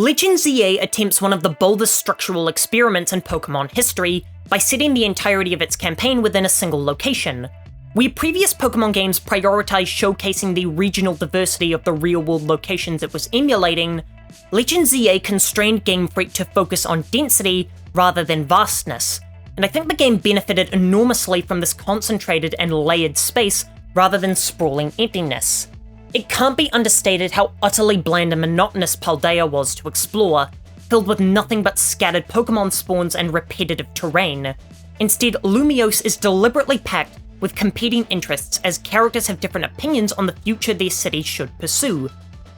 Legend ZA attempts one of the boldest structural experiments in Pokémon history by setting the entirety of its campaign within a single location. Where previous Pokémon games prioritized showcasing the regional diversity of the real-world locations it was emulating, Legend ZA constrained Game Freak to focus on density rather than vastness, and I think the game benefited enormously from this concentrated and layered space rather than sprawling emptiness. It can't be understated how utterly bland and monotonous Paldea was to explore, filled with nothing but scattered Pokémon spawns and repetitive terrain. Instead, Lumiose is deliberately packed with competing interests as characters have different opinions on the future their city should pursue.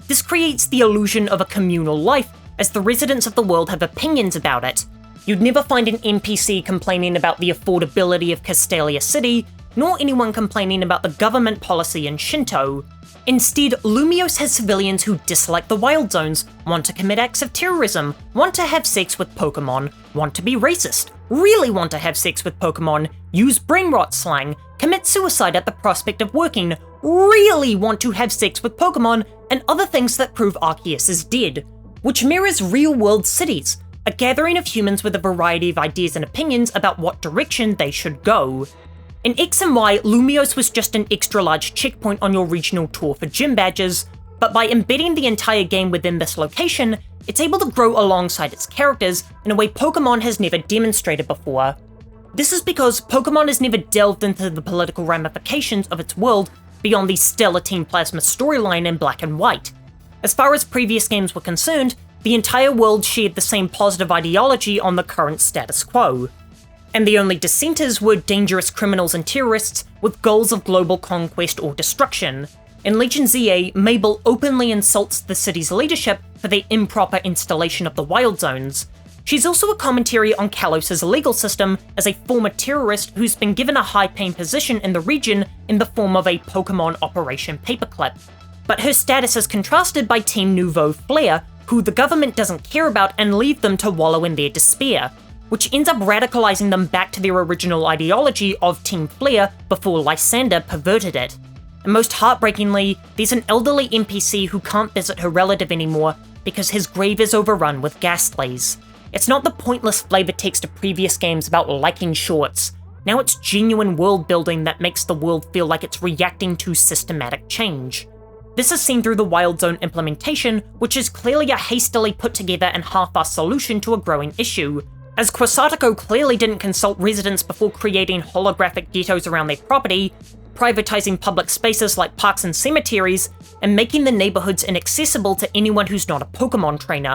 This creates the illusion of a communal life, as the residents of the world have opinions about it. You'd never find an NPC complaining about the affordability of Castelia City, nor anyone complaining about the government policy in Shinto. Instead, Lumiose has civilians who dislike the wild zones, want to commit acts of terrorism, want to have sex with Pokémon, want to be racist, really want to have sex with Pokémon, use brain rot slang, commit suicide at the prospect of working, really want to have sex with Pokémon, and other things that prove Arceus is dead, which mirrors real-world cities, a gathering of humans with a variety of ideas and opinions about what direction they should go. In X and Y, Lumiose was just an extra-large checkpoint on your regional tour for gym badges, but by embedding the entire game within this location, it's able to grow alongside its characters in a way Pokémon has never demonstrated before. This is because Pokémon has never delved into the political ramifications of its world beyond the stellar Team Plasma storyline in Black and White. As far as previous games were concerned, the entire world shared the same positive ideology on the current status quo. And the only dissenters were dangerous criminals and terrorists with goals of global conquest or destruction. In Legend ZA, Mabel openly insults the city's leadership for their improper installation of the wild zones. She's also a commentary on Kalos' legal system as a former terrorist who's been given a high-paying position in the region in the form of a Pokémon Operation Paperclip. But her status is contrasted by Team Nouveau Flare, who the government doesn't care about and leave them to wallow in their despair, which ends up radicalizing them back to their original ideology of Team Flare before Lysander perverted it. And most heartbreakingly, there's an elderly NPC who can't visit her relative anymore because his grave is overrun with ghastlies. It's not the pointless flavor text of previous games about liking shorts. Now it's genuine world building that makes the world feel like it's reacting to systematic change. This is seen through the Wild Zone implementation, which is clearly a hastily put together and half-assed solution to a growing issue, as Quasatiko clearly didn't consult residents before creating holographic ghettos around their property, privatizing public spaces like parks and cemeteries, and making the neighborhoods inaccessible to anyone who's not a Pokémon trainer.